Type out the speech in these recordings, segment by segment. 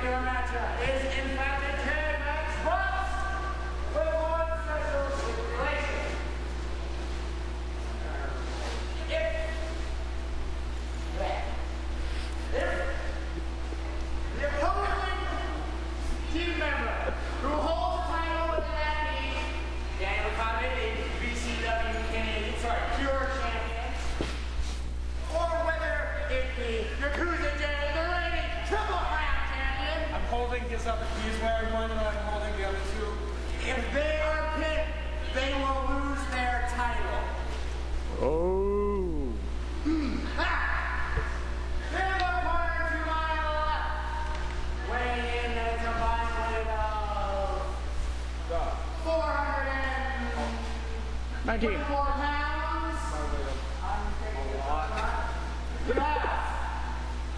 particular matchup is in fact a tag match, but with one special stipulation. If the opposing team member who holds the title with that name, Daniel Makabe, the VCW Canadian, pure champion, or whether it be Yakuza J, the reigning triple crown champion. I'm holding his other, he's wearing one and I'm holding the other two. If they are pinned, they will lose their title. Oh. In the corner to my left, weighing in at a combined weight of 424 pounds. We have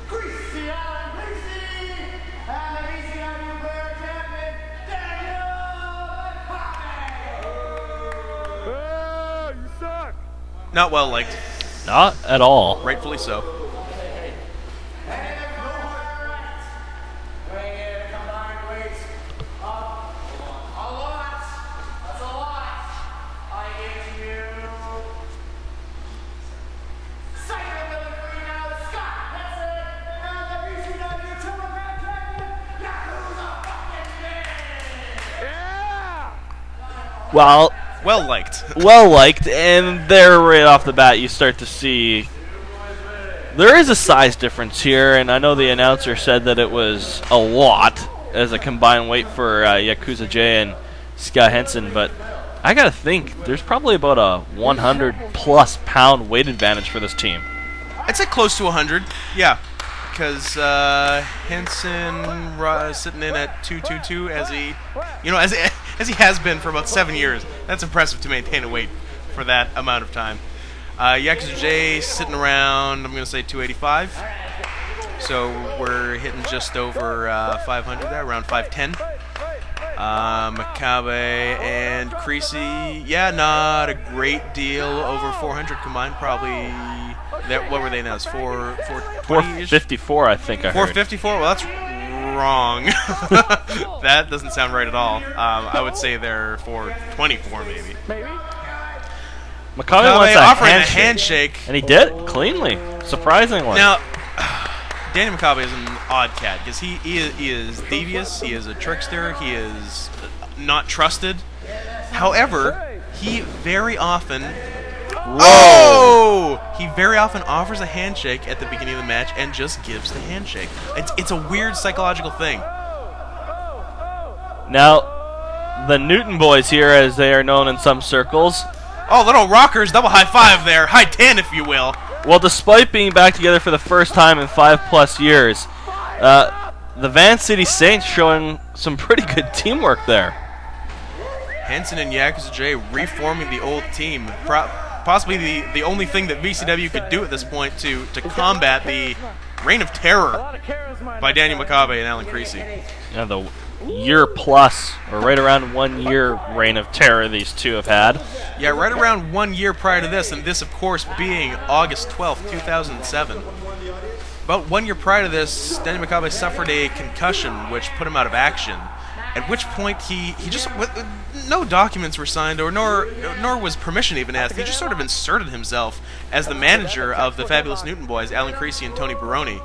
Greasy, Allan, Creasy, and the VCW World Champion, Daniel Makabe. Oh, you suck. Not well liked. Not at all. Rightfully so. And in the corner right, weighing in at a combined weight of a lot. That's a lot. I give you second delivery now, Scott Henson, and the VCW Triple Crown Champion, Yakuza fucking J. Yeah. Well, Well liked. well liked, and there right off the bat you start to see there is a size difference here, and I know the announcer said that it was a lot as a combined weight for Yakuza J and Scott Henson, but I gotta think there's probably about a 100+ pound weight advantage for this team. I'd say close to 100. Yeah. Because Henson sitting in at 222 as he, as he has been for about 7 years. That's impressive to maintain a weight for that amount of time. Yakuza J sitting around, I'm going to say 285. So we're hitting just over 500 there, around 510. Makabe and Creasy, yeah, not a great deal over 400 combined. Probably, what were they now? It's 420-ish? 454, I think I heard. 454? Well, that's wrong. That doesn't sound right at all. I would say they're 424 maybe. Makabe wants offering a a handshake. and he did it cleanly, surprisingly. Now, Danny Makabe is an odd cat because he is devious, he is a trickster, he is not trusted. However, he very often he very often offers a handshake at the beginning of the match and just gives the handshake. It's a weird psychological thing. Now, the Newton boys here, as they are known in some circles. Oh, little rockers, double high five there, high 10 if you will. Well, despite being back together for the first time in 5+ years, the Van City Saints showing some pretty good teamwork there. Henson and Yakuza J reforming the old team. Possibly the only thing that VCW could do at this point to combat the reign of terror by Daniel Makabe and Allan Creasy. Yeah, the year plus, or right around 1 year reign of terror these two have had. Yeah, right around 1 year prior to this, and this, of course, being August 12th, 2007. About 1 year prior to this, Daniel Makabe suffered a concussion, which put him out of action. At which point he just, no documents were signed, or nor was permission even asked. He just sort of inserted himself as the manager of the Fabulous Newton Boys, Allan Creasy and Tony Baroni.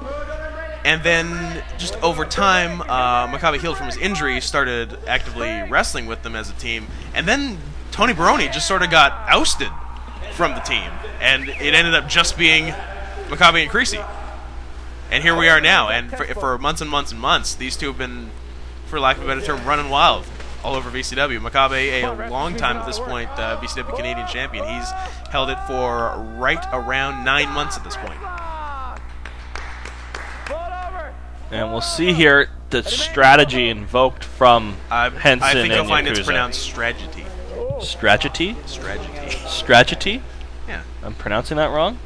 And then, just over time, Makabe healed from his injury, started actively wrestling with them as a team, and then Tony Baroni just sort of got ousted from the team, and it ended up just being Makabe and Creasy. And here we are now, and for months and months and months, these two have been, for lack of a better term, running wild all over VCW. Makabe, a long time at this point, VCW Canadian champion. He's held it for right around 9 months at this point. And we'll see here the strategy invoked from Henson. I think you'll find Yakuza. it's pronounced strategy. Strategy? Strategy. Strategy? Yeah. I'm pronouncing that wrong?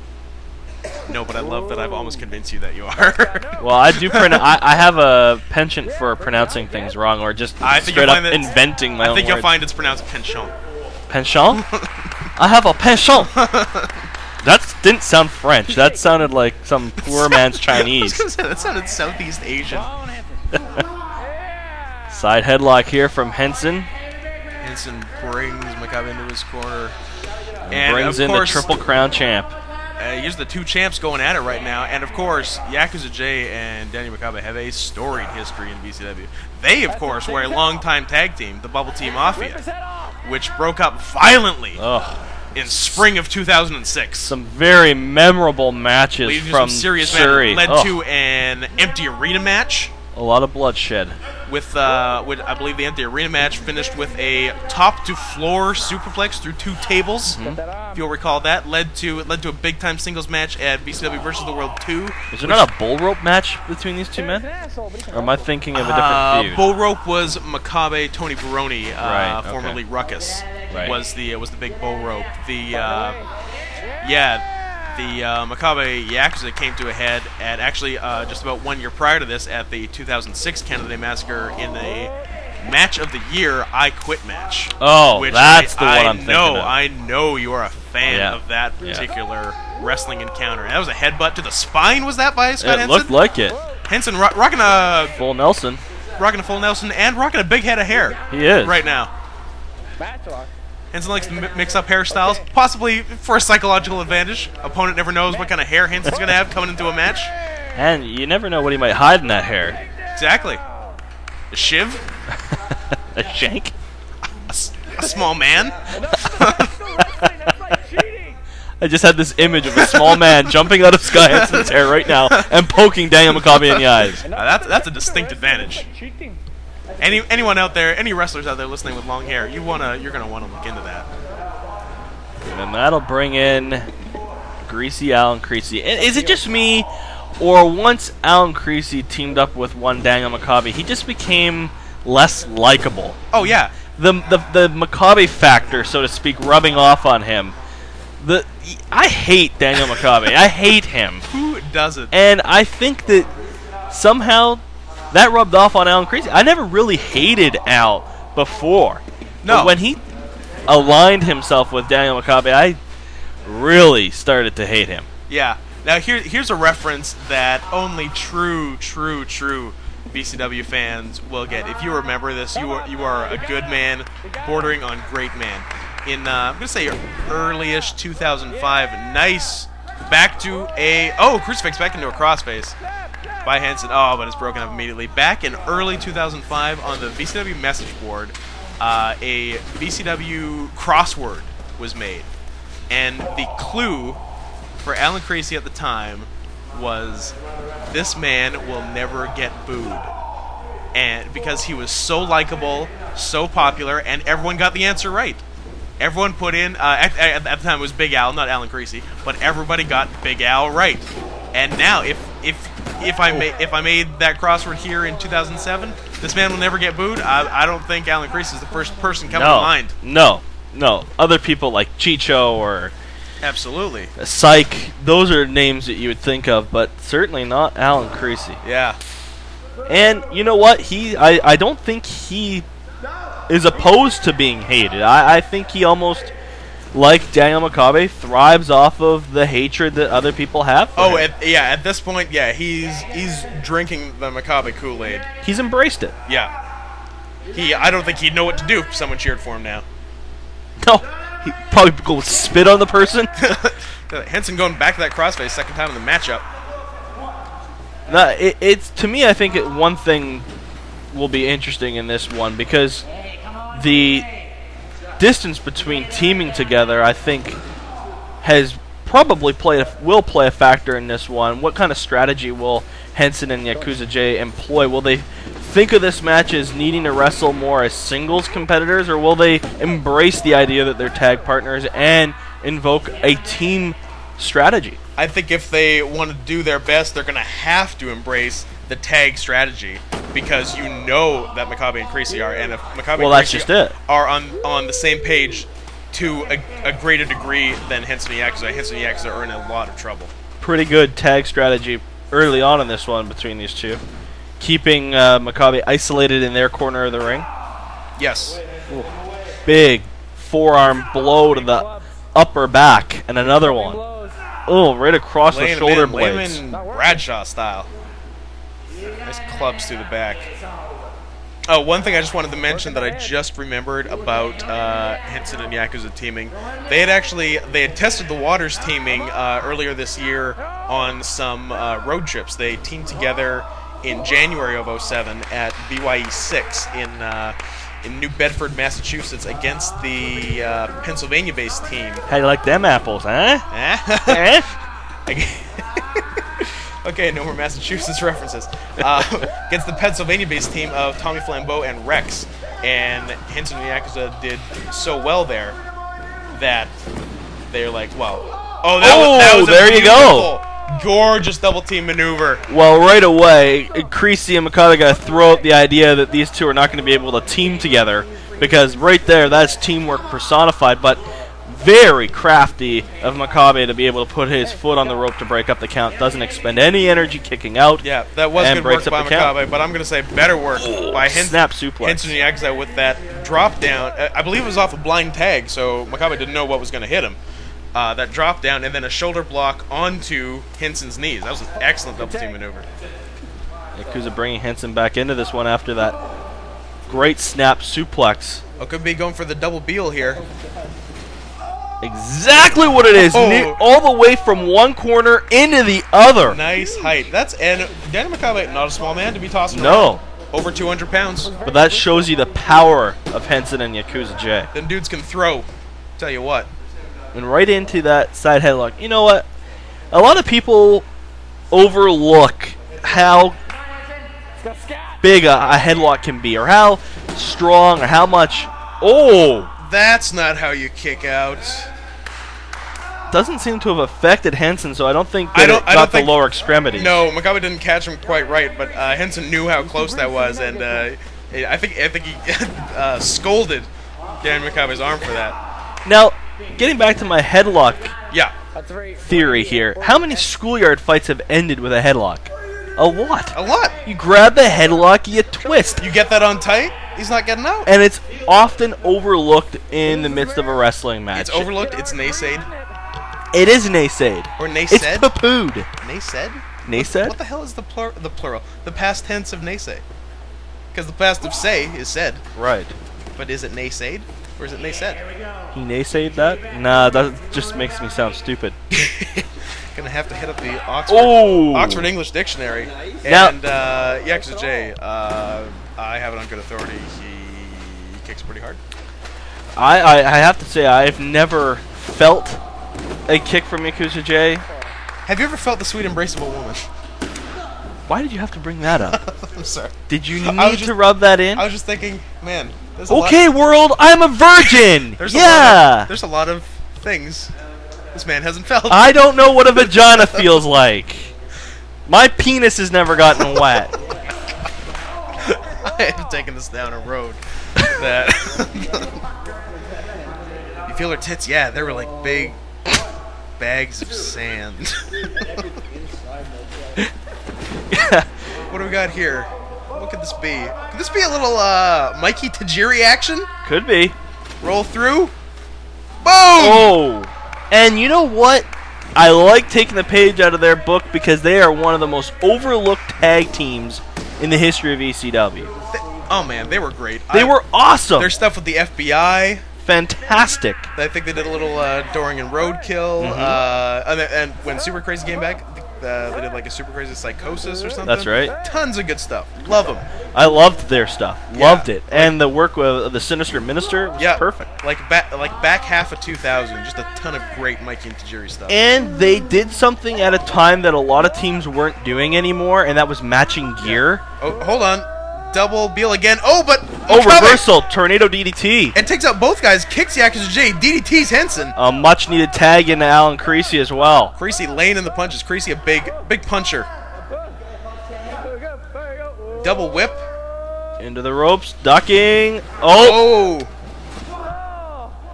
No, but I love that I've almost convinced you that you are. Well, I do. I have a penchant for pronouncing things wrong, or just straight up inventing my own words. I think you'll find it's pronounced penchant. Penchant? I have a penchant. That didn't sound French. That sounded like some poor man's Chinese. I was gonna say, that sounded Southeast Asian. Side headlock here from Henson. Henson brings Makabe into his corner. And brings in the Triple Crown champ. Here's the two champs going at it right now. And, of course, Yakuza J and Daniel Makabe have a storied history in VCW. They, of course, were a longtime tag team, the Bubble Tea Mafia, which broke up violently in spring of 2006. Some very memorable matches Leading to from some serious Surrey. Led to an empty arena match. A lot of bloodshed. With I believe the empty arena match finished with a top-to-floor superplex through two tables. If you'll recall that, led to a big-time singles match at VCW versus the World 2. Was there not a bull rope match between these two men? Or am I thinking of a different feud? Bull rope was Makabe, Tony Baroni, Right, formerly Ruckus, Right. was the big bull rope. The Makabe Yakuza came to a head at actually just about 1 year prior to this at the 2006 Canada Day Massacre in a match of the year I Quit match. Oh, which that's the one I'm thinking of. I know you are a fan of that particular wrestling encounter. And that was a headbutt to the spine. Was that by Scott Henson? It looked like it. Henson rocking a Full Nelson. Rocking a full Nelson and rocking a big head of hair. He is right now. Henson likes to mix up hairstyles, possibly for a psychological advantage. Opponent never knows what kind of hair Henson's going to have coming into a match. And you never know what he might hide in that hair. Exactly. A shiv? A shank? A small man? I just had this image of a small man jumping out of Sky Henson's hair right now and poking Daniel Makabe in the eyes. That's a distinct advantage. Anyone out there, any wrestlers out there listening with long hair, you're gonna want to look into that. And that'll bring in Greasy, Allan, Creasy. Is it just me, or once Allan Creasy teamed up with one Daniel Makabe, he just became less likable? Oh yeah, the Makabe factor, so to speak, rubbing off on him. I hate Daniel Makabe. I hate him. Who doesn't? And I think that somehow that rubbed off on Allan Creasy. I never really hated Al before. No. But when he aligned himself with Daniel Makabe, I really started to hate him. Yeah. Now here's a reference that only true VCW fans will get. If you remember this, you are a good man, bordering on great man. In I'm gonna say early-ish 2005, nice back to a crucifix back into a crossface by Henson. Oh, but it's broken up immediately. Back in early 2005 on the VCW message board, a VCW crossword was made, and the clue for Allan Creasy at the time was, "This man will never get booed," and because he was so likable, so popular, and everyone got the answer right. Everyone put in at the time it was Big Al, not Allan Creasy, but everybody got Big Al right. And now, if I made that crossword here in 2007, this man will never get booed. I don't think Allan Creasy is the first person coming to mind. No. Other people like Chicho or absolutely Psych, those are names that you would think of, but certainly not Allan Creasy. Yeah. And you know what? I don't think he is opposed to being hated. I think he almost, like Daniel Makabe, thrives off of the hatred that other people have for him. At this point, yeah, he's drinking the Makabe Kool-Aid. He's embraced it. Yeah. I don't think he'd know what to do if someone cheered for him now. No, he'd probably go spit on the person. Henson going back to that crossface second time in the matchup. No, it's to me, I think one thing will be interesting in this one, because the distance between teaming together, I think, has probably will play a factor in this one. What kind of strategy will Henson and Yakuza J employ? Will they think of this match as needing to wrestle more as singles competitors, or will they embrace the idea that they're tag partners and invoke a team strategy? I think if they want to do their best, they're going to have to embrace the tag strategy, because you know that Makabe and Creasy are, and if Makabe and Creasy are on the same page to a greater degree than Henson and Yakuza are in a lot of trouble. Pretty good tag strategy early on in this one between these two, keeping Makabe isolated in their corner of the ring. Yes. Ooh. Big forearm blow to the upper back, and another one. Oh, right across the shoulder blades. Bradshaw style. Nice clubs through the back. Oh, one thing I just wanted to mention that I just remembered about Henson and Yakuza teaming. They had tested the waters teaming earlier this year on some road trips. They teamed together in January of 2007 at BYE 6 in New Bedford, Massachusetts, against the Pennsylvania-based team. How you like them apples, huh? Okay, no more Massachusetts references. Against the Pennsylvania-based team of Tommy Flambeau and Rex. And Henson and Yakuza did so well there that they're like, well, that was there you go. Gorgeous double team maneuver. Well, right away, Creasy and Makabe got to throw out the idea that these two are not going to be able to team together, because right there, that's teamwork personified, but very crafty of Makabe to be able to put his foot on the rope to break up the count. Doesn't expend any energy kicking out. Yeah, that was good work by Makabe, but I'm going to say better work by snap suplex. Henson and Yakuza with that drop down. I believe it was off a blind tag, so Makabe didn't know what was going to hit him. That drop down and then a shoulder block onto Henson's knees. That was an excellent double team maneuver. Yakuza bringing Henson back into this one after that great snap suplex. Oh, could be going for the double Beal here. Exactly what it is. All the way from one corner into the other. Nice height. And Danny Makabe, not a small man to be tossing around. No. Over 200 pounds. But that shows you the power of Henson and Yakuza J. Them dudes can throw. Tell you what. And right into that side headlock. You know what? A lot of people overlook how big a headlock can be, or how strong, or how much. Oh! That's not how you kick out. Doesn't seem to have affected Henson, so I don't think that it got the lower extremities. No, Makabe didn't catch him quite right, but Henson knew how close that was, and I think he scolded Dan Makabe's arm for that. Now, getting back to my headlock Yeah. theory here, how many schoolyard fights have ended with a headlock? A lot. A lot. You grab the headlock, you twist. You get that on tight, he's not getting out. And it's often overlooked in the midst of a wrestling match. It's overlooked, it's naysayed. It is naysayed. Or naysayed. It's poo-pooed. Naysayed? Naysayed? What the hell is the plural? The past tense of naysay. Because the past of say is said. Right. But is it naysayed? Or is it naysayed? He naysayed that? Nah, that just makes me sound stupid. Gonna have to hit up the Oxford English Dictionary. Now, And Yakuza J, I have it on good authority. He kicks pretty hard. I have to say, I've never felt a kick from Yakuza J. Have you ever felt the sweet embrace of a woman? Why did you have to bring that up? I'm sorry. Did you need to rub that in? I was just thinking, man. Okay, world, I'm a virgin. There's a lot of things this man hasn't felt. I don't know what a vagina feels like. My penis has never gotten wet. I have taken this down a road that you feel her tits? Yeah, they were like big bags of sand. What do we got here? What could this be? Could this be a little Mikey Tajiri action? Could be. Roll through. Boom! Oh! And you know what? I like taking the page out of their book because they are one of the most overlooked tag teams in the history of VCW. Oh man, they were great. They were awesome. Their stuff with the FBI. Fantastic. I think they did a little Doring and Roadkill. And when Super Crazy came back, they did like a Super Crazy Psychosis or something. That's right. Tons of good stuff. Love them. I loved their stuff. Loved it. And the work with the Sinister Minister was perfect. Like back half of 2000, just a ton of great Mikey and Tajiri stuff. And they did something at a time that a lot of teams weren't doing anymore, and that was matching gear. Oh, hold on. Double Beal again. Oh, but reversal. Tornado DDT. And takes out both guys. Kicks Yakuza J. DDT's Henson. A much-needed tag into Allan Creasy as well. Creasy laying in the punches. Creasy a big puncher. Double whip. Into the ropes. Ducking. Oh!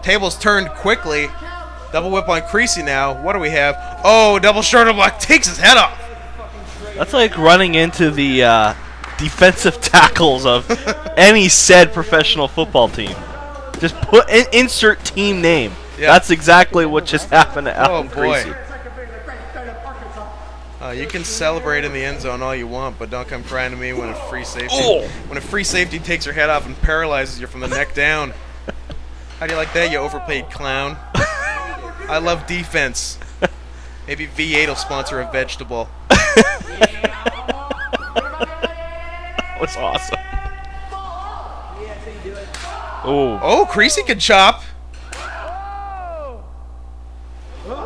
Tables turned quickly. Double whip on Creasy now. What do we have? Oh, double shoulder block. Takes his head off. That's like running into the defensive tackles of any said professional football team. Just insert team name. Yeah. That's exactly what just happened to Allan Creasy. You can celebrate in the end zone all you want, but don't come crying to me when a free safety takes your head off and paralyzes you from the neck down. How do you like that, you overpaid clown? I love defense. Maybe V8 will sponsor a vegetable. That was awesome. Oh, Creasy can chop.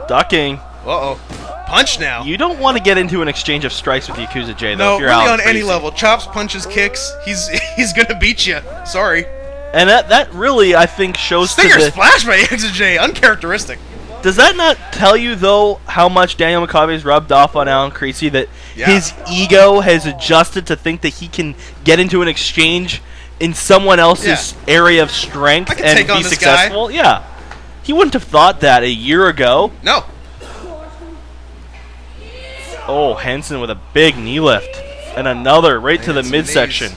Ducking. Uh-oh. Punch now. You don't want to get into an exchange of strikes with Yakuza J, though, No, if you're really Allan on any Creasy. level. Chops, punches, kicks. He's gonna beat you. Sorry. And that really, I think, shows to Stinger the... splash by Yakuza J. Uncharacteristic. Does that not tell you, though, how much Daniel Makabe's rubbed off on Allan Creasy, that his ego has adjusted to think that he can get into an exchange in someone else's area of strength and take on be this successful? guy. Yeah. He wouldn't have thought that a year ago. No. Oh, Henson with a big knee lift. And another right to the Some midsection.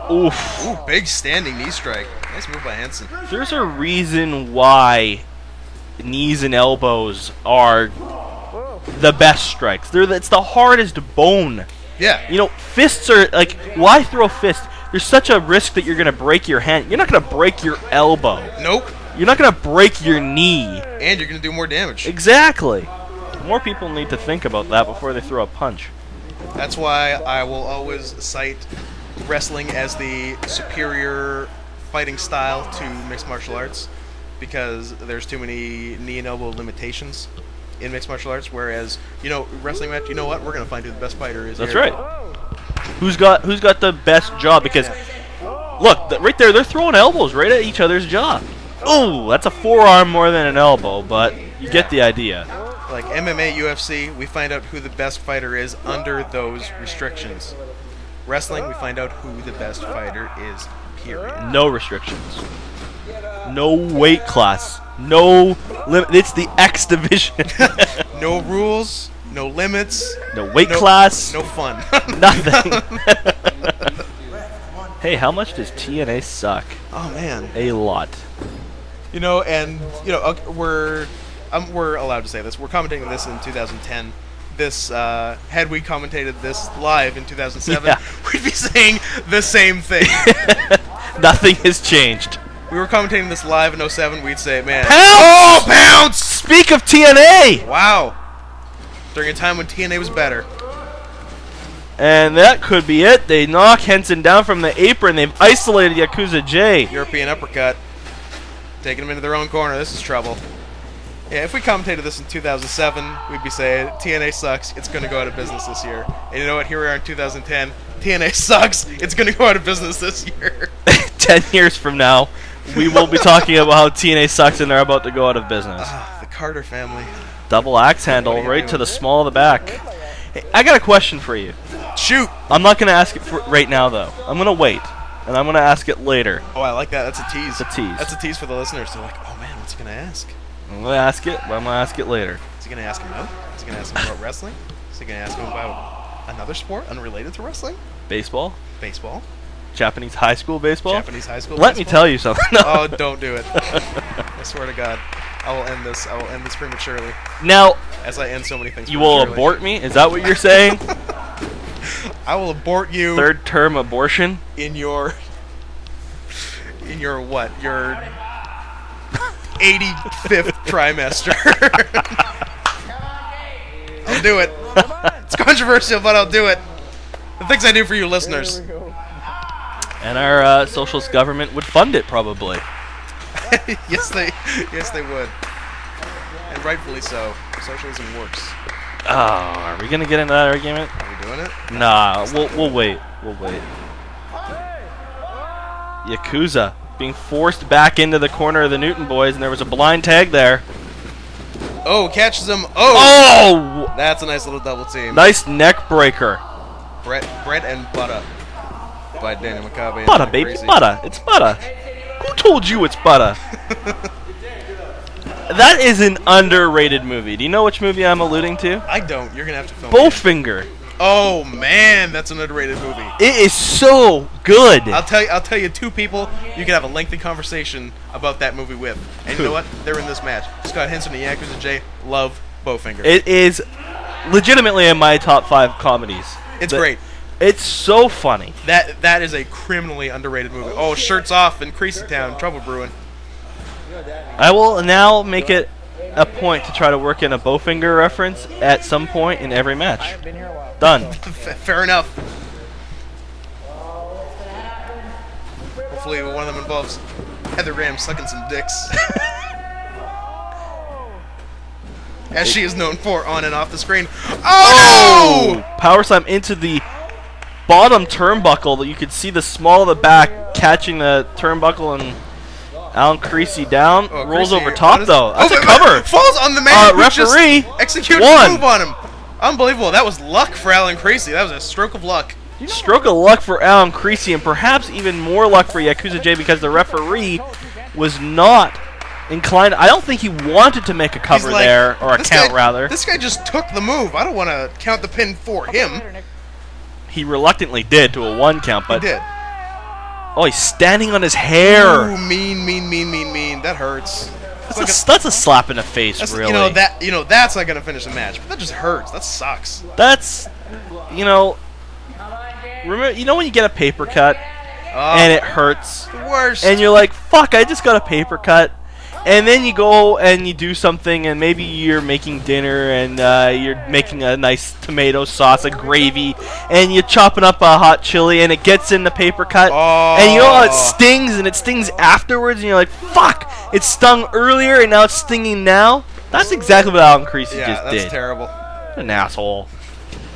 Oof. Ooh, big standing knee strike. Nice move by Henson. There's a reason why knees and elbows are the best strikes. It's the hardest bone. Yeah. You know, fists are like, why throw a fist? There's such a risk that you're going to break your hand. You're not going to break your elbow. Nope. You're not going to break your knee. And you're going to do more damage. Exactly. More people need to think about that before they throw a punch. That's why I will always cite wrestling as the superior fighting style to mixed martial arts, because there's too many knee and elbow limitations in mixed martial arts, whereas, you know, wrestling match, you know what, we're going to find who the best fighter is. That's here. right. Who's got the best job? Because look, right there, they're throwing elbows right at each other's jaw. Ooh, that's a forearm more than an elbow, but you get the idea. Like MMA, UFC, we find out who the best fighter is under those restrictions. Wrestling, we find out who the best fighter is, period. No restrictions. No weight class. No limit. It's the X division. No rules, no limits. No weight class. No fun. Nothing. Hey, how much does TNA suck? Oh, man. A lot. You know, and, you know, we're allowed to say this. We're commentating this in 2010. This, had we commentated this live in 2007, we'd be saying the same thing. Nothing has changed. We were commentating this live in 07, we'd say, man. Pounce! Oh, Pounce! Speak of TNA! Wow. During a time when TNA was better. And that could be it. They knock Henson down from the apron. They've isolated Yakuza J. European uppercut. Taking them into their own corner. This is trouble. Yeah, if we commentated this in 2007, we'd be saying, TNA sucks, it's going to go out of business this year. And you know what? Here we are in 2010. TNA sucks, it's going to go out of business this year. 10 years from now, we will be talking about how TNA sucks and they're about to go out of business. The Carter family. Double axe handle right to the small of the back. Hey, I got a question for you. Shoot! I'm not going to ask it right now, though. I'm going to wait, and I'm going to ask it later. Oh, I like that. That's a tease. It's a tease. That's a tease for the listeners. They're like, oh man, what's he going to ask? I'm going to ask it, but I'm going to ask it later. Is he going to ask him about? Is he going to ask him about wrestling? Is he going to ask him about another sport unrelated to wrestling? Baseball? Baseball? Japanese high school baseball? Japanese high school Let me baseball? tell you something. Oh, don't do it. I swear to God. I will end this. I will end this prematurely. Now, As I end so many things you will prematurely. abort me? Is that what you're saying? I will abort you Third term abortion? in your what? Your 85th trimester. I'll do it. It's controversial, but I'll do it. The things I do for you listeners. And our socialist government would fund it, probably. yes, they would. And rightfully so. Socialism works. Oh, are we going to get into that argument? Are we doing it? Nah, we'll wait. We'll wait. Yakuza being forced back into the corner of the Newton boys, and there was a blind tag there. Oh, catches him. Oh! That's a nice little double team. Nice neck breaker. Brett and Butter by Daniel Makabe. Butter, baby, Greasy. butter. It's butter. Who told you it's butter? That is an underrated movie. Do you know which movie I'm alluding to? I don't. You're gonna have to film it. Bowfinger. Oh man, that's an underrated movie. It is so good. I'll tell you two people you can have a lengthy conversation about that movie with. And you know what? They're in this match. Scott Henson and Yakuza J. Love Bowfinger. It is legitimately in my top 5 comedies. It's great. It's so funny. That is a criminally underrated movie. Oh, shirts off in Creasy Town, trouble brewing. I will now make it a point to try to work in a Bowfinger reference at some point in every match. Done. Fair enough. Hopefully one of them involves Heather Graham sucking some dicks. As she is known for on and off the screen. Oh! No! Power slam into the bottom turnbuckle. You could see the small of the back catching the turnbuckle, and Allan Creasy down. Rolls Creasy, over top, though. That's a cover. Falls on the man who referee just executed won. the move on him. Unbelievable. That was luck for Allan Creasy. That was a stroke of luck. Stroke of luck for Allan Creasy, and perhaps even more luck for Yakuza J, because the referee was not inclined. I don't think he wanted to make a cover there, or a count, rather. This guy just took the move. I don't want to count the pin for him. He reluctantly did to a 1 count, but he did. Oh, he's standing on his hair. Ooh, mean. That hurts. That's a slap in the face, really. That's not gonna finish the match, but that just hurts. That sucks. That's, remember, when you get a paper cut and it hurts, The worst. and you're like, "Fuck, I just got a paper cut." And then you go and you do something, and maybe you're making dinner, and you're making a nice tomato sauce, a gravy, and you're chopping up a hot chili, and it gets in the paper cut. And you know how it stings, and it stings afterwards, and you're like, fuck, it stung earlier, and now it's stinging now? That's exactly what Allan Creasy just did. Yeah, that's terrible. An asshole.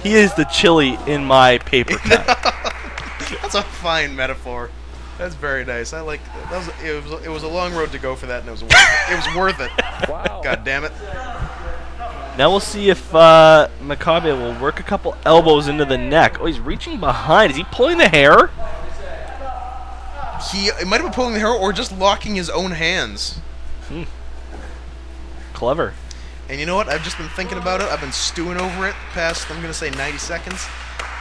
He is the chili in my paper cut. That's a fine metaphor. That's very nice. I like that. It was a long road to go for that, and it was worth it. Wow. God damn it. Now we'll see if Makabe will work a couple elbows into the neck. Oh, he's reaching behind. Is he pulling the hair? He might have been pulling the hair or just locking his own hands. Clever. And you know what? I've just been thinking about it. I've been stewing over it past, I'm going to say, 90 seconds.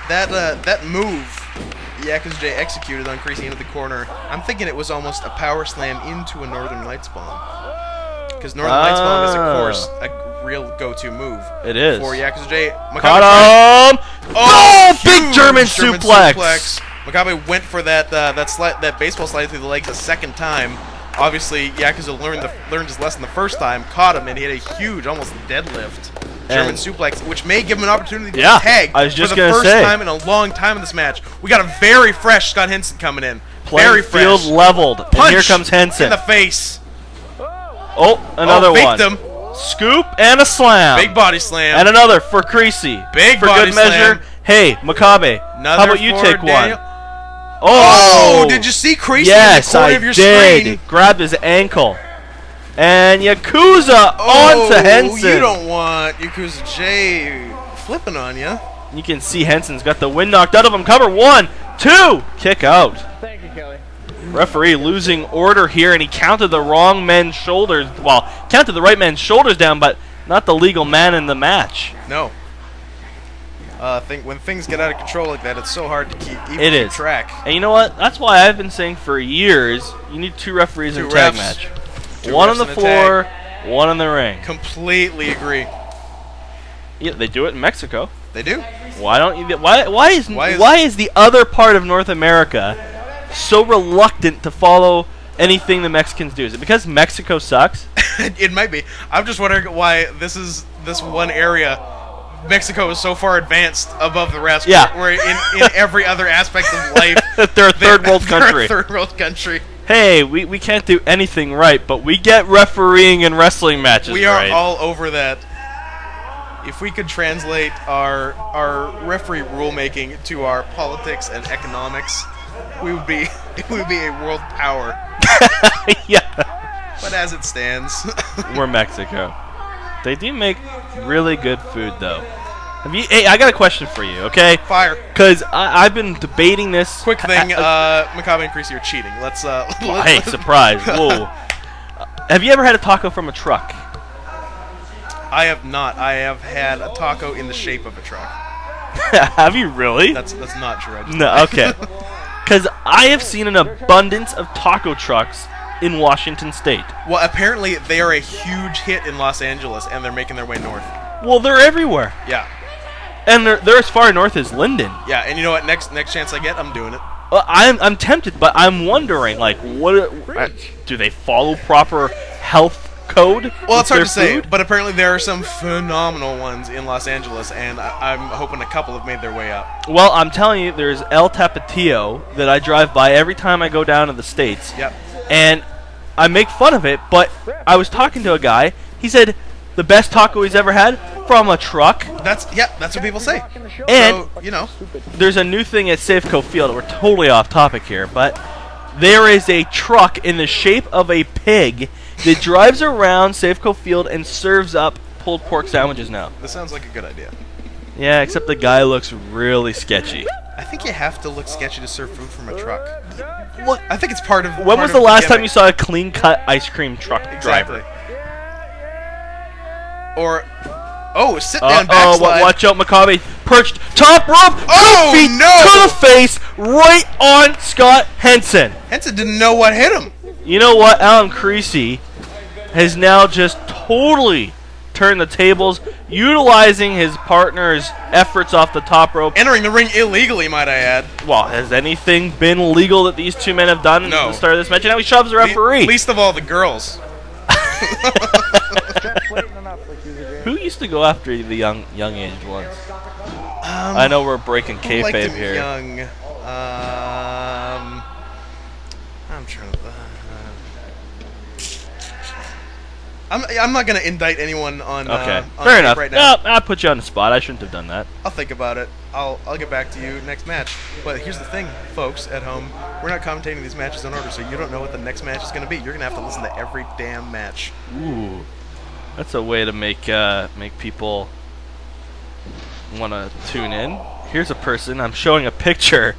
That move Yakuza J executed on Creasy into the corner, I'm thinking it was almost a power slam into a Northern Lights bomb. Because Northern Lights bomb is, of course, a real go-to move. It is. For Yakuza J. Caught him! Oh, big German suplex! Makabe went for that baseball slide through the legs a second time. Obviously, Yakuza learned his lesson the first time, caught him, and he had a huge, almost deadlift German suplex, which may give him an opportunity to tag I was just for the first time in a long time in this match. We got a very fresh Scott Henson coming in. Very fresh. Field leveled. Punch and here comes Henson. In the face. Oh, another one. Him. Scoop and a slam. Big body slam. And another for Creasy. Big for body good measure. slam. Hey, Makabe, how about you take Daniel. one? Oh, did you see Creasy in the corner of your screen? Grabbed his ankle. And Yakuza onto Henson. You don't want Yakuza J flipping on you. You can see Henson's got the wind knocked out of him. Cover 1, 2. Kick out. Thank you, Kelly. Referee losing order here, and he counted the wrong men's shoulders. Well, counted the right man's shoulders down, but not the legal man in the match. No. When things get out of control like that, it's so hard to keep track. And you know what? That's why I've been saying for years, you need 2 referees in a tag match. One on the floor, one in the ring. Completely agree. Yeah, they do it in Mexico. They do. Why don't you? Why is the other part of North America so reluctant to follow anything the Mexicans do? Is it because Mexico sucks? It might be. I'm just wondering why this one area, Mexico is so far advanced above the rest. Yeah. Where in every other aspect of life, they're a third world country. They're a third world country. Hey, we can't do anything right, but we get refereeing and wrestling matches We are right. all over that. If we could translate our referee rulemaking to our politics and economics, we would be a world power. Yeah. But as it stands, we're Mexico. They do make really good food, though. Hey, I got a question for you, okay? Fire. Because I've been debating this. Quick thing, Makabe and Creasy are cheating. Let's. Hey, surprise! Whoa. Have you ever had a taco from a truck? I have not. I have had a taco in the shape of a truck. Have you really? That's not true. No, okay. Because I have seen an abundance of taco trucks in Washington State. Well, apparently they are a huge hit in Los Angeles, and they're making their way north. Well, they're everywhere. Yeah. And they're as far north as Linden. Yeah, and you know what? Next chance I get, I'm doing it. Well, I'm tempted, but I'm wondering, like, what do they follow proper health code? Well, it's hard to say, food? but apparently there are some phenomenal ones in Los Angeles, and I'm hoping a couple have made their way up. Well, I'm telling you, there's El Tapatio that I drive by every time I go down to the States. Yep. And I make fun of it, but I was talking to a guy. He said the best taco he's ever had from a truck. That's what people say. And so, you know, there's a new thing at Safeco Field. We're totally off topic here, but there is a truck in the shape of a pig that drives around Safeco Field and serves up pulled pork sandwiches now. this sounds like a good idea. Yeah, except the guy looks really sketchy. I think you have to look sketchy to serve food from a truck. What? I think it's part of. When was the last time you saw a clean-cut ice cream truck driver? Or, sit down backslide. Watch out, Makabe. Perched, top rope, Oh, feet no! to the face, right on Scott Henson. Henson didn't know what hit him. You know what? Allan Creasy has now just totally turned the tables, utilizing his partner's efforts off the top rope. Entering the ring illegally, might I add. Well, has anything been legal that these two men have done at No. the start of this match? And now he shoves the referee. Least of all the girls. Who used to go after the young age ones? I know we're breaking Who liked kayfabe him here. young? I'm trying to. I'm not gonna indict anyone on. Okay, on fair tape enough. Right now. No, I put you on the spot. I shouldn't have done that. I'll think about it. I'll get back to you next match. But here's the thing, folks at home. We're not commentating these matches in order, so you don't know what the next match is going to be. You're going to have to listen to every damn match. Ooh, that's a way to make people want to tune in. Here's a person. I'm showing a picture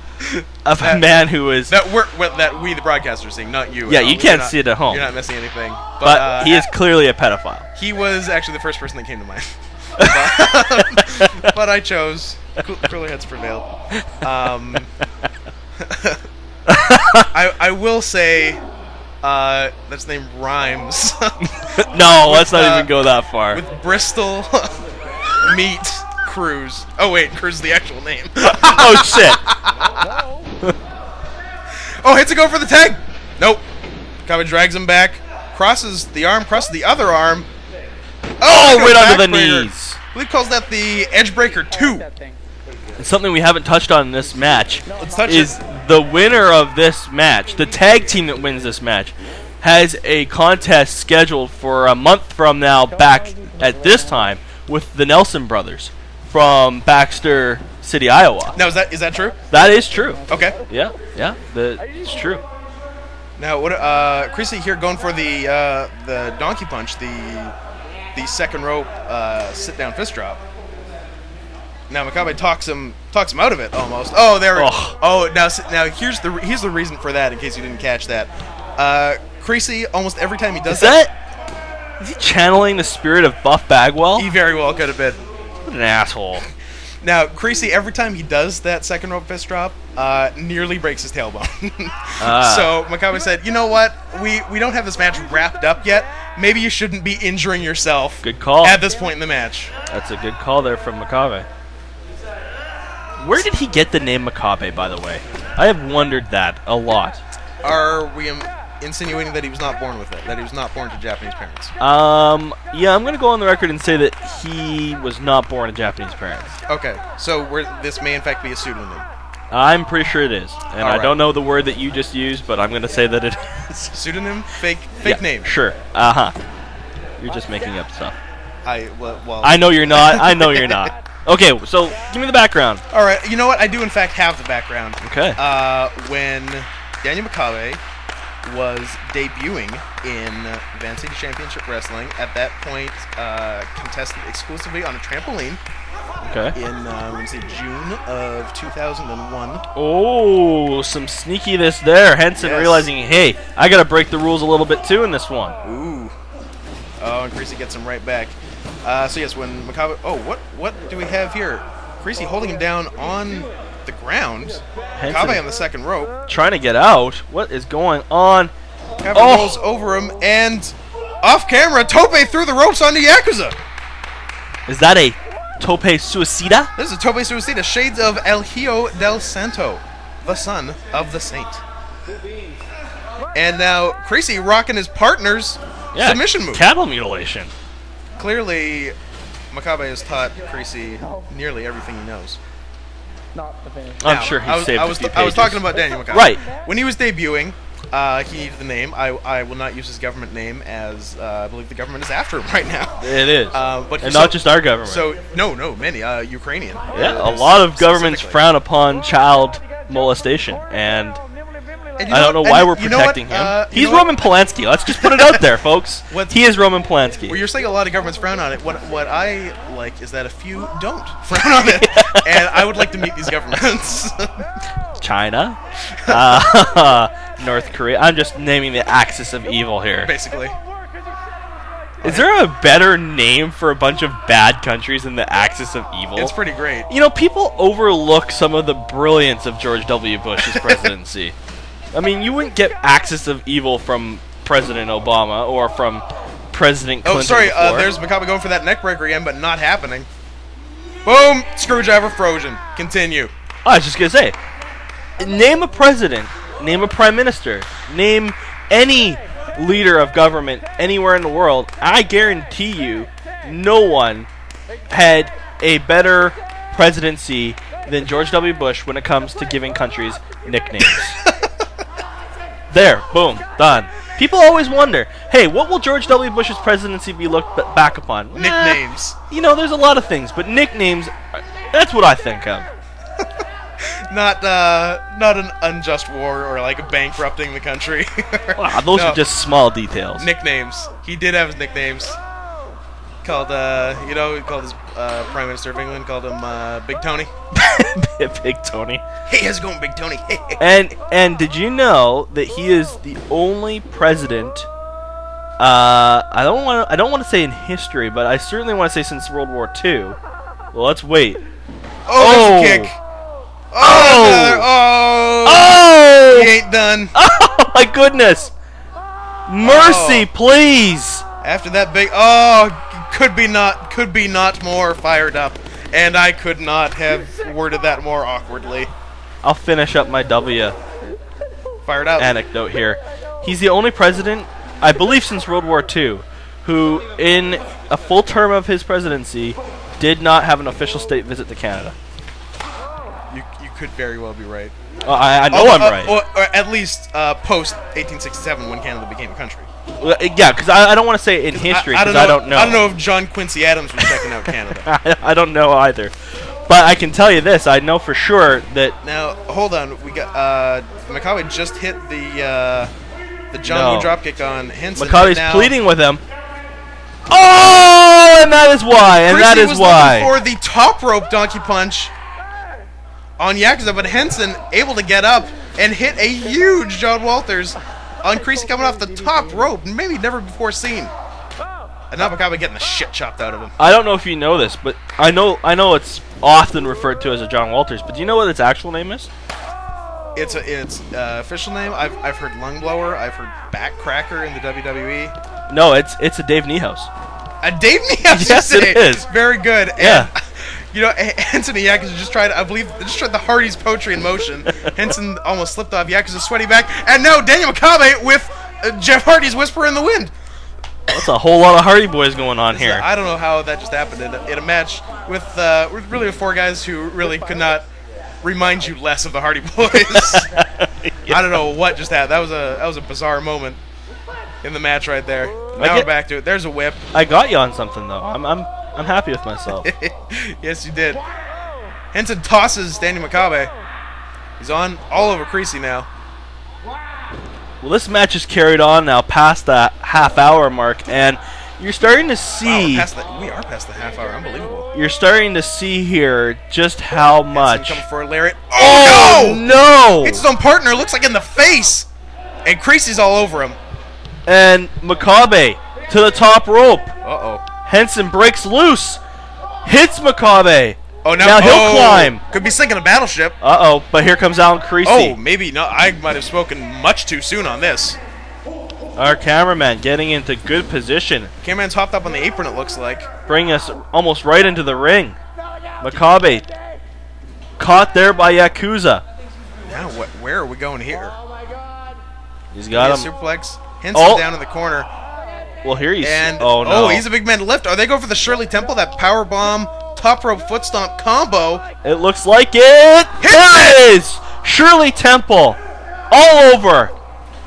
of a man who is. That we the broadcasters are seeing, not you. Yeah, at you home. can't You're see it at home. You're not missing anything. But he is clearly a pedophile. He was actually the first person that came to mind. But I chose. Cooler heads prevailed. I will say that's name rhymes. No, let's not even go that far. With Bristol Meat Cruz. Oh wait, Cruz is the actual name. Oh shit! Oh, hits a go for the tag. Nope. Makabe drags him back. Crosses the arm. Crosses the other arm. Oh, no, right under the backbreaker. knees. I believe calls that the Edge Breaker 2. And something we haven't touched on in this match Let's touch is it. the winner of this match, the tag team that wins this match, has a contest scheduled for a month from now back at this time with the Nelson brothers from Baxter City, Iowa. Now, is that true? That is true. Okay. Yeah, it's true. Now, what? Creasy here going for the donkey punch, the second rope sit down fist drop. Now Makabe talks him out of it almost. Oh, there. Oh. Oh, now here's the reason for that. In case you didn't catch that, Creasy almost every time he does Is he channeling the spirit of Buff Bagwell? he very well could have been. What an asshole. Now, Creasy, every time he does that second rope fist drop, nearly breaks his tailbone. So Makabe said, you know what? We don't have this match wrapped up yet. Maybe you shouldn't be injuring yourself Good call. at this point in the match. That's a good call there from Makabe. Where did he get the name Makabe, by the way? I have wondered that a lot. Are we insinuating that he was not born with it? That he was not born to Japanese parents? Yeah, I'm going to go on the record and say that he was not born to Japanese parents. Okay, so this may in fact be a pseudonym. I'm pretty sure it is. And I Alright. don't know the word that you just used, but I'm going to say that it is. Pseudonym? Fake Yeah, name? Sure. Uh-huh. You're just making up stuff. Well, I know you're not. I know you're not. Okay, so give me the background. all right, you know what? I do in fact have the background. Okay. When Daniel Makabe was debuting in Van City Championship Wrestling, at that point contested exclusively on a trampoline Okay. in let's see, June of 2001. Oh, some sneakiness there. Henson Yes. realizing, hey, I got to break the rules a little bit too in this one. Ooh. Oh, and Creasy gets him right back. So yes, when Makabe... Oh, what do we have here? Creasy holding him down on the ground. Henson Makabe on the second rope. trying to get out. What is going on? Makabe rolls over him, and off camera, Tope threw the ropes onto Yakuza. Is that a Tope Suicida? This is Tope Suicida, shades of El Hijo del Santo, the son of the saint. And now Creasy rocking his partner's submission move. Cattle mutilation. Clearly, Makabe has taught Creasy nearly everything he knows. Not the finish. I'm sure he saved a few I was pages. talking about Daniel Makabe. Right. When he was debuting, he needed the name. I will not use his government name, as I believe the government is after him right now. It is. But And not just our government. So, no, many. Ukrainian. Yeah, a lot of governments frown upon child molestation, and And I don't know why we're you know what? protecting him. You He's know what? Roman Polanski. Let's just put it out there, folks. He is Roman Polanski. Well, you're saying a lot of governments frown on it. What I like is that a few don't frown on it, and I would like to meet these governments. China, North Korea. I'm just naming the axis of evil here. Basically. Is there a better name for a bunch of bad countries than the axis of evil? It's pretty great. You know, people overlook some of the brilliance of George W. Bush's presidency. I mean, you wouldn't get axis of evil from President Obama or from President Clinton. Oh, sorry. before. There's Makabe going for that neck breaker again, but not happening. Boom! Screwdriver frozen. Continue. I was just gonna say, name a president, name a prime minister, name any leader of government anywhere in the world. I guarantee you, no one had a better presidency than George W. Bush when it comes to giving countries nicknames. There, boom, done. People always wonder, hey, what will George W. Bush's presidency be looked back upon? Nicknames. You know, there's a lot of things, but nicknames, that's what I think of. Not an unjust war or like bankrupting the country. Wow, those No. are just small details. Nicknames. He did have his nicknames. Called, called his Prime Minister of England, called him Big Tony. Big Tony. Hey, how's it going, Big Tony? And did you know that he is the only president? I don't want to say in history, but I certainly want to say since World War II. Well, let's wait. Oh, there's a kick. Oh! He ain't done. Oh my goodness! Mercy, please! After that big, could be not more fired up, and I could not have worded that more awkwardly. I'll finish up my W Fired up. anecdote here. He's the only president, I believe, since World War II, who, in a full term of his presidency, did not have an official state visit to Canada. You could very well be right. I know I'm right. Or at least post 1867 when Canada became a country. Well, yeah, because I don't want to say in history because I don't know. I don't know if John Quincy Adams was checking out Canada. I don't know either. But I can tell you this: I know for sure that. Now, hold on. We got Makabe just hit the John Woo dropkick on Henson. Makabe's now pleading with him. Oh, and that is why. And that Creasy is was why. looking for the top rope donkey punch on Yakuza, but Henson able to get up and hit a huge John Walters on Creasy coming off the top rope, maybe never before seen. And now Makabe getting the shit chopped out of him. I don't know if you know this, but I know it's often referred to as a John Walters. But do you know what its actual name is? Its official name. I've heard lung blower. I've heard back cracker in the WWE. No, it's a Dave Niehaus. A Dave Niehaus. Yes, it is. Very good. Yeah. And, you know, Henson and Yakuza just tried the Hardy's poetry in motion. Henson almost slipped off Yakuza's sweaty back, and now Daniel Makabe with Jeff Hardy's whisper in the wind. That's a whole lot of Hardy Boys going on here. I don't know how that just happened in a match with really with four guys who really could not remind you less of the Hardy Boys. Yeah. I don't know what just happened. That was a bizarre moment in the match right there. Now we're back to it. There's a whip. I got you on something though. I'm happy with myself. Yes, you did. Henson tosses Daniel Makabe. He's on all over Creasy now. Well, this match is carried on now past the half-hour mark, and you're starting to see. Wow, we are past the half hour. Unbelievable. You're starting to see here just how much. Henson coming for a lariat. Oh no! Hits his own partner. Looks like in the face. And Creasy's all over him. And Makabe to the top rope. Uh-oh. Henson breaks loose. Hits Makabe. Oh, now he'll climb. Could be sinking a battleship. Uh-oh, but here comes Allan Creasy. Oh, maybe. No, I might have spoken much too soon on this. Our cameraman getting into good position. Cameraman's hopped up on the apron, it looks like. Bringing us almost right into the ring. Makabe caught there by Yakuza. Now, where are we going here? He's got him. Suplex. Henson down in the corner. Well, here he's... And, oh, no. he's a big man to lift. Are they going for the Shirley Temple, that power bomb, top rope foot stomp combo? It looks like it. There it is! Shirley Temple. All over.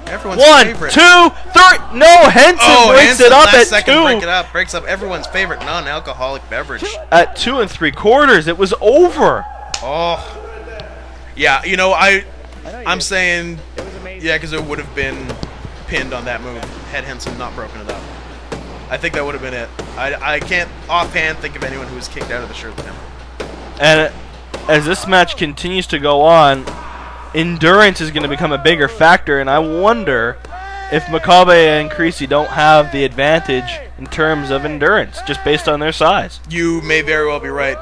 Everyone's 1, 2, 3. favorite. No, Henson breaks Henson, it up last at second 2. Breaks up everyone's favorite non-alcoholic beverage. At 2 3/4, it was over. Oh. Yeah, you know, I'm saying Yakuza would have been pinned on that move had Henson not broken it up. I think that would have been it. I can't offhand think of anyone who was kicked out of the Shirley Temple. And as this match continues to go on, endurance is going to become a bigger factor, and I wonder if Makabe and Creasy don't have the advantage in terms of endurance, just based on their size. You may very well be right.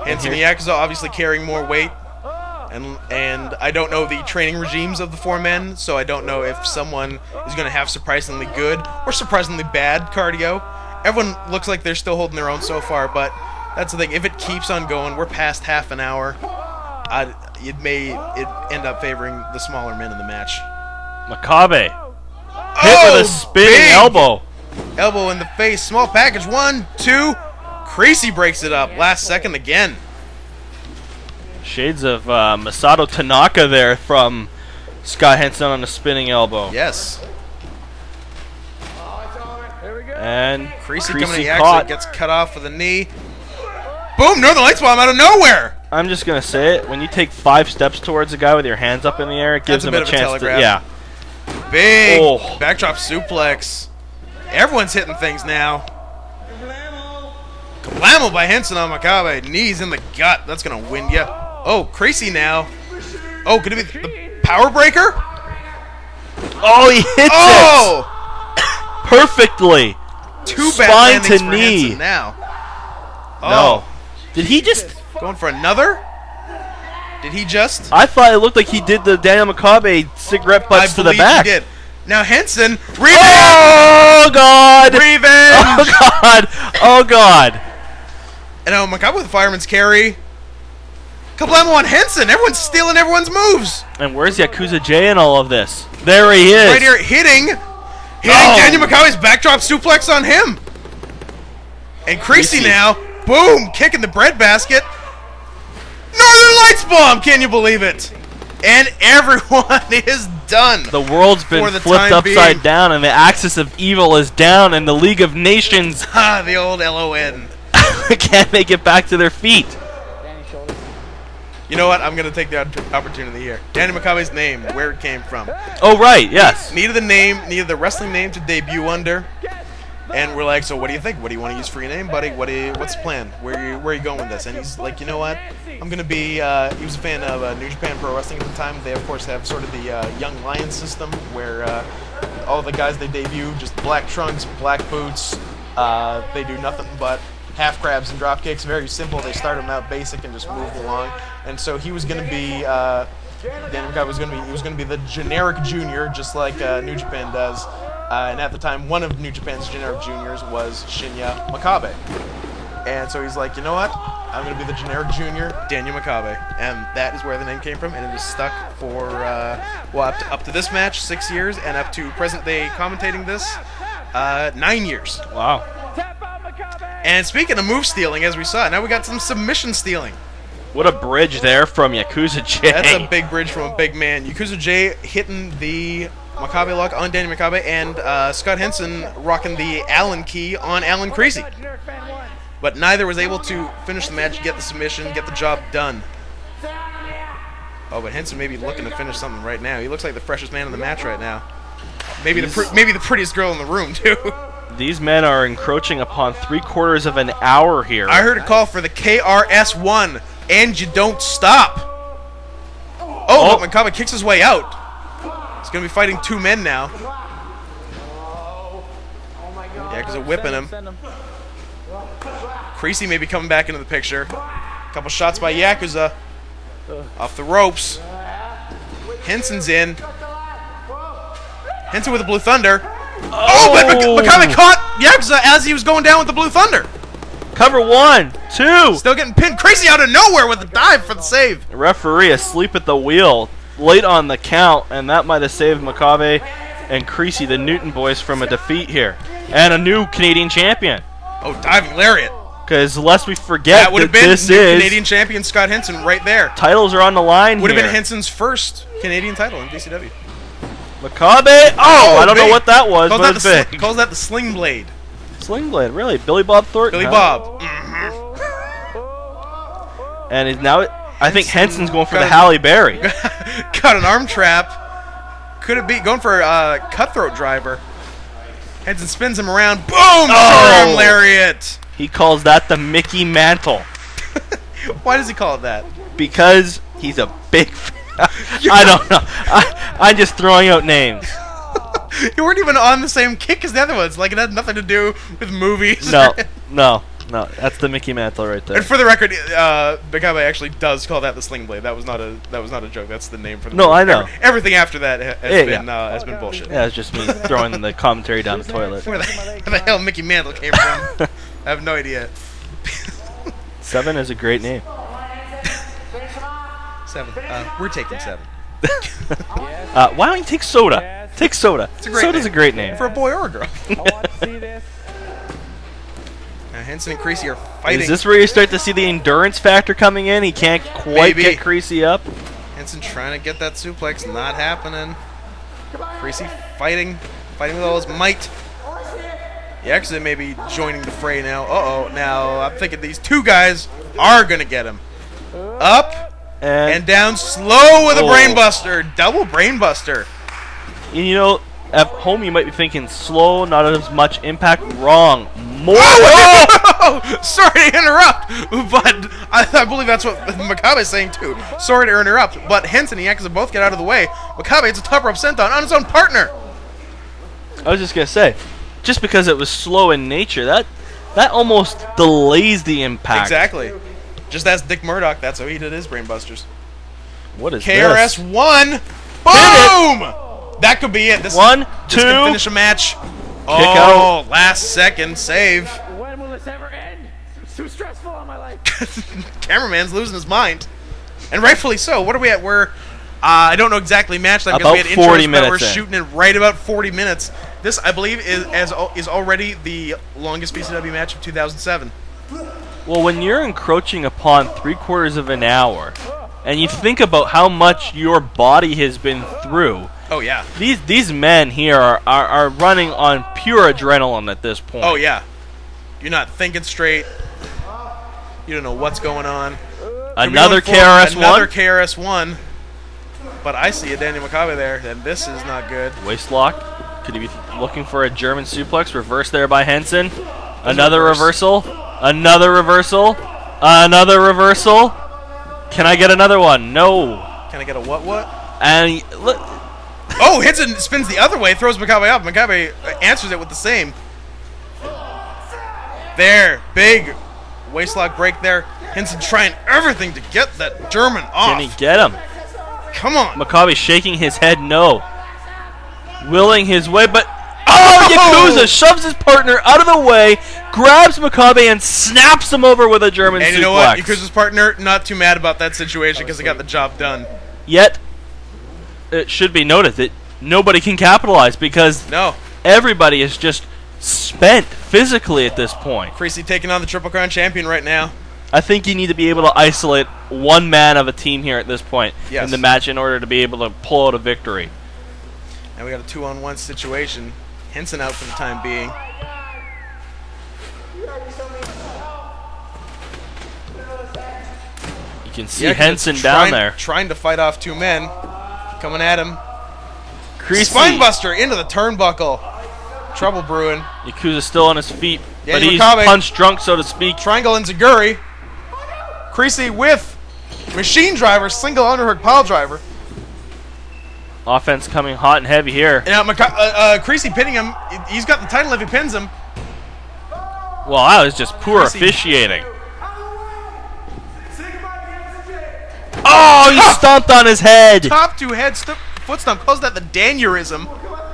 Henson and Yakuza obviously carrying more weight, and I don't know the training regimes of the four men, so I don't know if someone is going to have surprisingly good or surprisingly bad cardio. Everyone looks like they're still holding their own so far, but that's the thing. If it keeps on going, we're past half an hour. It may end up favoring the smaller men in the match. Makabe hit with a spinning elbow. Elbow in the face. Small package. 1, 2. Creasy breaks it up. Last second again. Shades of Masato Tanaka there from Scott Henson on a spinning elbow. Yes. And Creasy Creasy coming to caught. gets cut off with a knee. Boom! Northern Lights bomb out of nowhere. I'm just gonna say it. When you take 5 steps towards a guy with your hands up in the air, it gives him a chance to. Yeah. Big backdrop suplex. Everyone's hitting things now. Kablamo by Henson on Makabe. Knees in the gut. That's gonna win you. Oh, Creasy now. Oh, could it be the power breaker? Oh, he hits it perfectly. Two bad spine landings to for knee. Henson now. No. Did he just? Going for another? Did he just? I thought it looked like he did the Daniel Makabe cigarette butts to the back. He did. Now Henson, revenge! Oh God! Revenge! Oh God! Oh God! And now Makabe with fireman's carry. Kablamo on Henson. Everyone's stealing everyone's moves. And where's Yakuza J in all of this? There he is. Right here, hitting Daniel Makabe's backdrop suplex on him. And Creasy now, boom, kicking the breadbasket. Northern Lights bomb, can you believe it? And everyone is done. The world's been flipped upside down, and the axis of evil is down, and the League of Nations the old LON can't make it back to their feet. You know what? I'm going to take the opportunity here. Danny Makabe's name, where it came from. Oh, right, yes. Needed the wrestling name to debut under. And we're like, so what do you think? What do you want to use for your name, buddy? What's the plan? Where are you going with this? And he's like, you know what? I'm going to be, he was a fan of New Japan Pro Wrestling at the time. They, of course, have sort of the Young Lions system where all the guys they debut, just black trunks, black boots. They do nothing but half crabs and drop kicks. Very simple. They start them out basic and just move along. And so he was going to be, Danny Makabe was going to be the generic junior, just like New Japan does. And at the time, one of New Japan's generic juniors was Shinya Makabe. And so he's like, you know what? I'm going to be the generic junior, Daniel Makabe. And that is where the name came from. And it was stuck for, up to this match, 6 years. And up to present day commentating this, 9 years. Wow. And speaking of move stealing, as we saw, now we got some submission stealing. What a bridge there from Yakuza J. That's a big bridge from a big man. Yakuza J hitting the Makabe lock on Danny Makabe, and Scott Henson rocking the Allan key on Allan Creasy. But neither was able to finish the match, get the submission, get the job done. Oh, but Henson may be looking to finish something right now. He looks like the freshest man in the match right now. Maybe the prettiest girl in the room, too. These men are encroaching upon 3/4 of an hour here. I heard a call for the KRS-1, and you don't stop. Oh, but Makabe kicks his way out. He's going to be fighting 2 men now. Yakuza whipping him. Creasy may be coming back into the picture. Couple shots by Yakuza. Off the ropes. Henson's in. Henson with the Blue Thunder. Oh, but Makabe caught Yakuza as he was going down with the Blue Thunder. Cover 1, 2. Still getting pinned. Creasy out of nowhere with a dive for the save. The referee asleep at the wheel, late on the count, and that might have saved Makabe and Creasy, the Newton boys, from a defeat here. And a new Canadian champion. Oh, diving lariat. Because lest we forget That would have been new Canadian champion Scott Henson right there. Titles are on the line Would have here. been Henson's first Canadian title in VCW. Makabe. Oh, I don't know big. what that was, Calls but that, it's the big. calls that the sling blade. Sling blade, really? Billy Bob Thornton. Billy huh? Bob. And is now, I think Henson's going for the got- Halle Berry. Got an arm trap. Could it be going for a cutthroat driver? Henson spins him around. Boom! Arm lariat. He calls that the Mickey Mantle Why does he call it that? because he's a big fan. I don't know. I'm just throwing out names. You weren't even on the same kick as the other ones. Like, it had nothing to do with movies. No. That's the Mickey Mantle right there. And for the record, Makabe actually does call that the sling blade. That was not a joke. That's the name for the No, movie. I know. Everything after that has been Yeah. bullshit. Yeah, it's just me throwing the commentary down the toilet. Where the hell Mickey Mantle came from? I have no idea. 7 is a great name. 7. We're taking 7. Why don't you take Soda? Take Soda. It's a great Soda's name. a great name. For a boy or a girl. I want to see this. Now Henson and Creasy are fighting. Is this where you start to see the endurance factor coming in? He can't quite Maybe. get Creasy up. Henson trying to get that suplex, not happening. Creasy fighting with all his might. Yakuza may be joining the fray now. Uh-oh, now I'm thinking these two guys are going to get him. Up and down slow with a brainbuster. Double brainbuster. And you know, at home you might be thinking slow, not as much impact. Wrong. More. Oh! Sorry to interrupt, but I believe that's what Makabe is saying too. Sorry to interrupt, but Henson and Yakuza both get out of the way. Makabe hits a top rope senton on his own partner. I was just gonna say, just because it was slow in nature, that almost delays the impact. Exactly. Just ask Dick Murdoch. That's how he did his brainbusters. What is KRS this? 1. Boom! That could be it. This 1, this 2. could finish a match. out. Last second save. When will this ever end? It's too stressful on my life. Cameraman's losing his mind, and rightfully so. What are we at? We're I don't know exactly match time because we had About 40 intros, but we're minutes in. shooting it right about 40 minutes. This, I believe, is already the longest BCW match of 2007. Well, when you're encroaching upon 3/4 of an hour, and you think about how much your body has been through, Oh yeah. these men here are running on pure adrenaline at this point. Oh yeah. You're not thinking straight. You don't know what's going on. Another Could be going for KRS-One. Another KRS-1. But I see a Daniel Makabe there, and this is not good. Waist lock. Could he be looking for a German suplex? Reverse there by Henson. Another reversal. Another reversal. Another reversal. Can I get another one? No. Can I get a what? And look, Oh, Henson spins the other way, throws Makabe up. Makabe answers it with the same. There, big waistlock break there. Henson trying everything to get that German off. can he get him? Come on. Makabe shaking his head no. Willing his way, but Yakuza shoves his partner out of the way, grabs Makabe, and snaps him over with a German suplex. And you know what? Yakuza's partner, not too mad about that situation because they got the job done. Yet, it should be noted that nobody can capitalize because No. everybody is just spent physically at this point. Creasy taking on the Triple Crown champion right now. I think you need to be able to isolate one man of a team here at this point Yes. in the match in order to be able to pull out a victory. And we got a 2-on-1 situation. Henson out for the time being. You can see Yakuza Henson down there. Trying to fight off two men. Coming at him. Creasy. Spinebuster into the turnbuckle. Trouble brewing. Yakuza's still on his feet, but Daniel he's Makabe. punch drunk, so to speak. Triangle Enziguri. Creasy with machine driver, single underhook pile driver. Offense coming hot and heavy here. And Creasy pinning him. He's got the title if he pins him. Well, that was just poor Creasy. officiating. Oh, he stomped on his head. Top two head foot stomp. Calls that the Danurism.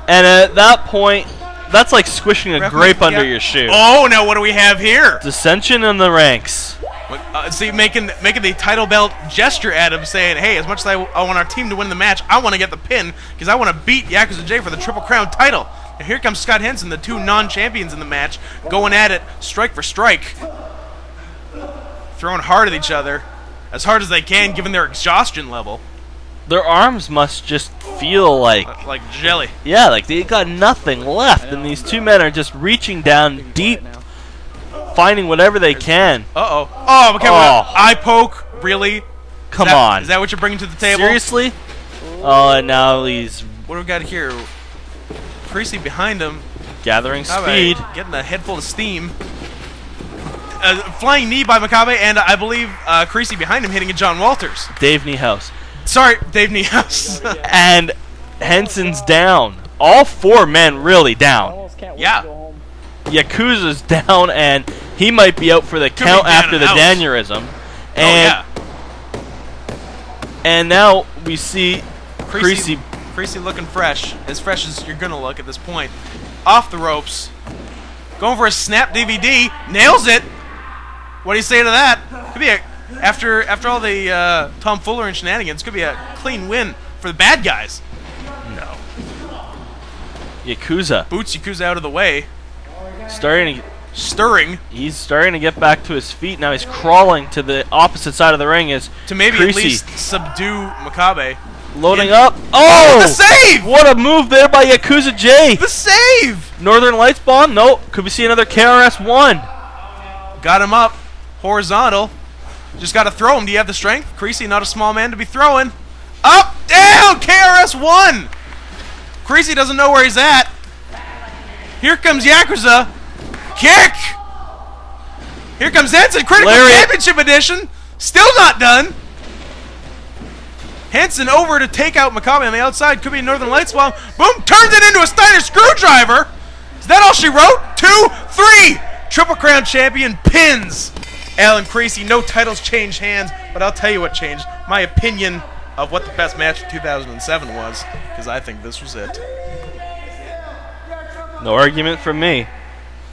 And at that point, that's like squishing a Ref grape might- under yeah. your shoe. Oh, now what do we have here? Dissension in the ranks. See, making the title belt gesture at him, saying, "Hey, as much as I want our team to win the match, I want to get the pin because I want to beat Yakuza J for the Triple Crown title." And here comes Scott Henson, the two non-champions in the match, going at it, strike for strike, throwing hard at each other, as hard as they can, given their exhaustion level, Their arms must just feel like jelly. yeah, like they got nothing left, and these two men are just reaching down deep, finding whatever they can. Uh-oh. Oh, okay. Oh. Eye poke? Really? Come Is that- on. Is that what you're bringing to the table? Seriously? Oh, and now he's What do we got here? Creasy behind him. gathering Makabe speed. getting a head full of steam. Flying knee by Makabe, and I believe Creasy behind him hitting a John Walters. Dave Niehaus. Sorry, Dave Niehaus. And Henson's down. All four men really down. Almost can't wait Yeah. to go home. Yakuza's down, and he might be out for the be count down after and the out. aneurysm. Oh, And yeah. and now we see Creasy. Creasy looking fresh as you're going to look at this point. Off the ropes. Going for a snap DVD. Nails it. What do you say to that? Could be after all the tomfoolery and shenanigans, could be a clean win for the bad guys. No. Yakuza Boots Yakuza out of the way. starting. Stirring He's starting to get back to his feet now. He's crawling to the opposite side of the ring as to maybe Creasy at least subdue Makabe. loading in- up. Oh, the save! What a move there by Yakuza J. The save! Northern Lights bomb. Nope. Could we see another KRS 1? Got him up. Horizontal. Just got to throw him. Do you have the strength? Creasy, not a small man to be throwing. Up, down, KRS 1! Creasy doesn't know where he's at. Here comes Yakuza. Kick! Here comes Henson. Critical Lariat. Championship Edition. Still not done. Henson over to take out Makabe on the outside. Could be a Northern Lights bomb. Boom! Turns it into a Steiner screwdriver. Is that all she wrote? 2, 3. Triple Crown champion pins Allan Creasy. No titles changed hands, but I'll tell you what changed. My opinion of what the best match of 2007 was, because I think this was it. No argument from me.